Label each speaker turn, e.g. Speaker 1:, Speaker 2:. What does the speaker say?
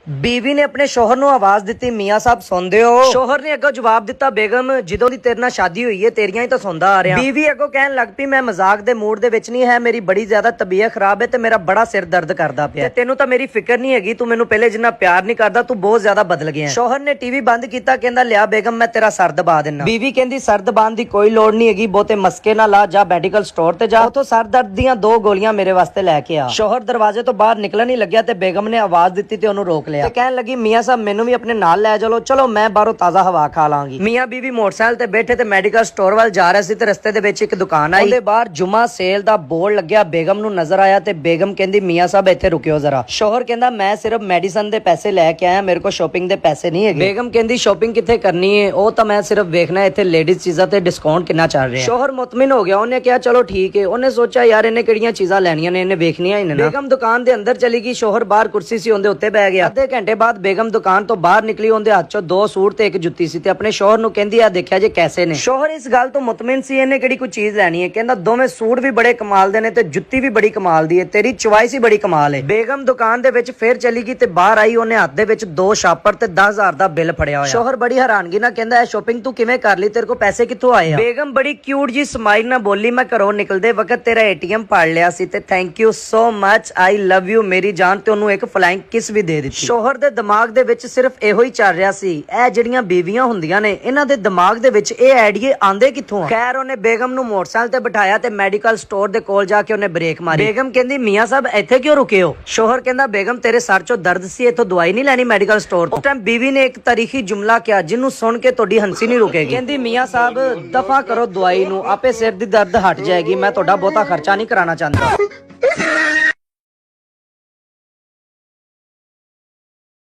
Speaker 1: बीवी ने अपने शोहर ਨੂੰ ਆਵਾਜ਼ ਦਿੱਤੀ ਮੀਆਂ ਸਾਹਿਬ ਸੌਂਦੇ ਹੋ। ਸ਼ੋਹਰ ਨੇ ਅੱਗੋਂ ਜਵਾਬ ਦਿੱਤਾ ਬੇਗਮ ਜਦੋਂ ਦੀ ਤੇਰੇ ਨਾਲ ਸ਼ਾਦੀ ਹੋਈ ਹੈ ਤੇਰੀਆਂ ਹੀ ਤਾਂ ਸੌਂਦਾ ਆ ਰਿਹਾ। बीवी ਅੱਗੋਂ ਕਹਿਣ ਲੱਗ ਪਈ ਮੈਂ ਮਜ਼ਾਕ ਦੇ ਮੂਡ ਦੇ ਵਿੱਚ ਨਹੀਂ ਹੈ, ਮੇਰੀ ਬੜੀ ਜ਼ਿਆਦਾ ਤਬੀਅਤ ਖਰਾਬ ਹੈ ਤੇ ਮੇਰਾ ਬੜਾ ਸਿਰ ਦਰਦ ਕਰਦਾ ਪਿਆ ਤੇ ਤੈਨੂੰ ਤਾਂ ਮੇਰੀ ਫਿਕਰ ਨਹੀਂ ਹੈਗੀ, ਤੂੰ ਮੈਨੂੰ ਪਹਿਲੇ ਜਿੰਨਾ ਪਿਆਰ ਨਹੀਂ ਕਰਦਾ ਤੂੰ ਬਹੁਤ ਜ਼ਿਆਦਾ ਬਦਲ ਗਿਆ। ਸ਼ੋਹਰ ਨੇ ਟੀਵੀ ਬੰਦ ਕੀਤਾ, ਕਹਿੰਦਾ ਲਿਆ ਬੇਗਮ ਮੈਂ ਤੇਰਾ ਸਰ ਦਬਾ ਦਿੰਨਾ। बीवी ਕਹਿੰਦੀ ਸਰ ਦਬਾਉਣ ਦੀ ਕੋਈ ਲੋੜ ਨਹੀਂ ਹੈਗੀ, ਬਹੁਤੇ ਮਸਕੇ ਨਾ ਲਾ, ਜਾ ਮੈਡੀਕਲ ਸਟੋਰ ਤੇ ਜਾ, ਉਥੋਂ ਸਰ ਦਰਦ ਦੀਆਂ 2 ਗੋਲੀਆਂ ਮੇਰੇ ਵਾਸਤੇ ਲੈ ਕੇ ਆ। ਸ਼ੋਹਰ ਦਰਵਾਜ਼ੇ ਤੋਂ ਬਾਹਰ ਨਿਕਲਣ ਹੀ ਲੱਗਿਆ ਤੇ ਬੇਗਮ ਨੇ ਆਵਾਜ਼ ਦਿੱਤੀ ਤੇ ਉਹਨੂੰ ਰੋਕ ਲਿਆ ਤੇ ਕਹਿਣ ਲੱਗੀ ਮੀਆਂ ਸਾਹਿਬ ਮੈਨੂੰ ਵੀ ਆਪਣੇ ਨਾਲ ਲੈ ਚਲੋ, ਚਲੋ ਮੈਂ ਬਾਹਰੋਂ ਤਾਜ਼ਾ ਹਵਾ ਖਾ ਲਾਂਗੀ। ਮੀਆਂ ਬੀਵੀ ਮੋਟਰਸਾਈਕਲ ਤੇ ਬੈਠੇ ਤੇ ਮੈਡੀਕਲ ਸਟੋਰ ਵੱਲ ਜਾ ਰਹੇ ਸੀ ਤੇ ਰਸਤੇ ਦੇ ਵਿੱਚ ਇੱਕ ਦੁਕਾਨ ਆਈ, ਉਹਦੇ ਬਾਹਰ ਜੁਮਾ ਸੇਲ ਦਾ ਬੋਰਡ ਲੱਗਿਆ। ਬੇਗਮ ਨੂੰ ਨਜ਼ਰ ਆਇਆ ਤੇ ਬੇਗਮ ਕਹਿੰਦੀ ਮੀਆਂ ਸਾਹਿਬ ਇੱਥੇ ਰੁਕਿਓ ਜ਼ਰਾ। ਸ਼ੋਹਰ ਕਹਿੰਦਾ ਮੈਂ ਸਿਰਫ ਮੈਡੀਸਨ ਦੇ ਪੈਸੇ ਲੈ ਕੇ ਆਇਆ, ਮੇਰੇ ਕੋਲ ਸ਼ਾਪਿੰਗ ਦੇ ਪੈਸੇ ਨਹੀਂ ਹੈਗੇ। ਬੇਗਮ ਕਹਿੰਦੀ ਸ਼ਾਪਿੰਗ ਕਿੱਥੇ ਕਰਨੀ ਹੈ, ਉਹ ਤਾਂ ਮੈਂ ਸਿਰਫ ਵੇਖਣਾ ਇੱਥੇ ਲੇਡੀਜ਼ ਚੀਜ਼ਾਂ ਤੇ ਡਿਸਕਾਊਂਟ ਕਿੰਨਾ ਚੱਲ ਰਿਹਾ। ਸ਼ੋਹਰ ਮੁਤਮਿਨ ਹੋ ਗਿਆ, ਉਹਨੇ ਕਿਹਾ ਚਲੋ ਠੀਕ ਹੈ। ਉਹਨੇ ਸੋਚਿਆ ਯਾਰ ਇਹਨੇ ਕਿਹੜੀਆਂ ਚੀਜ਼ਾਂ ਲੈਣੀਆਂ ਨੇ, ਇਹਨੇ ਵੇਖਣੀਆਂ ਹੀ ਨੇ। ਬੇਗਮ ਦੁਕਾਨ ਦੇ ਅੰਦਰ ਚਲੀ ਗਈ, ਸ਼ੋਹਰ ਬਾਹਰ ਕੁਰਸੀ ਸੀ ਉਹਦੇ ਉੱਤੇ ਬਹਿ ਗਿਆ। ਅੱਧੇ ਘੰਟੇ ਬਾਅਦ ਬੇਗਮ ਦੁਕਾਨ ਤੋਂ ਬਾਹਰ ਨਿਕਲੀ, ਉਹਦੇ ਹੱਥ 'ਚੋਂ 2 ਸੂਟ ਤੇ ਇੱਕ ਜੁੱਤੀ ਸੀ ਤੇ ਆਪਣੇ ਸ਼ੋਹਰ ਨੂੰ ਕਹਿੰਦੀ ਆ ਦੇਖਿਆ ਜੇ ਕੈਸੇ ਨੇ। ਸ਼ੋਹਰ ਇਸ ਗੱਲ ਤੋਂ ਮੁਤਮਿਨ ਸੀ ਇਹਨੇ ਕਿਹੜੀ ਕੋਈ ਚੀਜ਼ ਲੈਣੀ ਹੈ, ਕਹਿੰਦਾ ਦੋਵੇਂ ਸੂਟ ਵੀ ਬੜੇ ਕਮਾਲ ਦੇ ਨੇ ਤੇ ਜੁੱਤੀ ਵੀ ਬੜੀ ਕਮਾਲ ਦੀ ਹੈ, ਤੇਰੀ ਚੁਆਇਸ ਹੀ ਬੜੀ ਕਮਾਲ ਹੈ। ਬੇਗਮ ਦੁਕਾਨ ਦੇ ਵਿੱਚ ਫੇਰ ਚਲੀ ਗਈ ਤੇ ਬਾਹਰ ਆਈ, ਉਹਨੇ ਹੱਥ ਦੇ ਵਿੱਚ 2 ਸ਼ਾਪਰ ਤੇ 10,000 ਦਾ ਬਿੱਲ ਫੜਿਆ ਹੋਇਆ। ਸ਼ੋਹਰ ਬੜੀ ਹੈਰਾਨਗੀ ਨਾਲ ਕਹਿੰਦਾ ਇਹ ਸ਼ਾਪਿੰਗ ਤੂੰ ਕਿਵੇਂ ਕਰ ਲਈ, ਤੇਰੇ ਕੋਲ ਪੈਸੇ ਕਿੱਥੋਂ ਆਏ ਆ। ਬੇਗਮ ਬੜੀ ਕਿਊਟ ਜੀ ਸਮਾਈਲ ਨਾਲ ਬੋਲੀ ਮੈਂ ਘਰੋਂ ਨਿਕਲਦੇ ਵਕਤ ਤੇਰਾ ATM ਪੜ ਲਿਆ ਸੀ ਤੇ thank you so much, I love you ਮੇਰੀ ਜਾਨ, ਤੇ ਉਹਨੂੰ ਇੱਕ ਫਲਾਈਂਗ ਕਿਸ ਵੀ ਦੇ ਦਿੱਤੀ। ਸ਼ੋਹਰ ਦੇ ਦਿਮਾਗ ਦੇ ਵਿੱਚ ਸਿਰਫ ਇਹੋ ਹੀ ਚੱਲ ਰਿਹਾ ਸੀ, ਇਹ ਜਿਹੜੀਆਂ ਬੀਵੀਆਂ ਹੁੰਦੀਆਂ ਨੇ ਇਹਨਾਂ ਦੇ ਦਿਮਾਗ ਦੇ ਵਿੱਚ ਇਹ ਆਈਡੀਏ ਆਂਦੇ ਕਿੱਥੋਂ ਆ। ਖੈਰ ਉਹਨੇ ਬੇਗਮ ਨੂੰ ਮੋਟਰਸਾਈਕਲ ਤੇ ਬਿਠਾਇਆ ਤੇ ਮੈਡੀਕਲ ਸਟੋਰ ਦੇ ਕੋਲ ਜਾ ਕੇ ਉਹਨੇ ਬ੍ਰੇਕ ਮਾਰੀ। ਬੇਗਮ ਕਹਿੰਦੀ ਮੀਆਂ ਸਾਹਿਬ ਇੱਥੇ ਕਿਉਂ ਰੁਕੇ ਹੋ। ਸ਼ੋਹਰ ਕਹਿੰਦਾ ਬੇਗਮ ਤੇਰੇ ਸਰ 'ਚੋਂ ਦਰਦ ਸੀ, ਇੱਥੋਂ ਦਵਾਈ ਨਹੀਂ ਲੈਣੀ ਮੈਡੀਕਲ ਸਟੋਰ ਤੋਂ। ਉਸ ਟਾਈਮ ਬੀਵੀ ਨੇ ਇੱਕ ਤਾਰੀਖੀ ਜੁਮਲਾ ਕਿਹਾ ਜਿਹਨੂੰ ਸੁਣ ਕੇ ਤੁਹਾਡੀ ਹੰਸੀ ਨਹੀਂ ਰੁਕੇਗੀ। ਕਹਿੰਦੀ ਮੀਆਂ ਸਾਹਿਬ ਦਫਾ ਕਰੋ ਦਵਾਈ ਨੂੰ, ਆਪੇ ਸਿਰ ਦੀ ਦਰਦ ਹਟ ਜਾਏਗੀ, ਮੈਂ ਤੁਹਾਡਾ ਬਹੁਤਾ ਖਰਚਾ ਨਹੀਂ ਕਰਾਉਣਾ ਚਾਹੁੰਦਾ।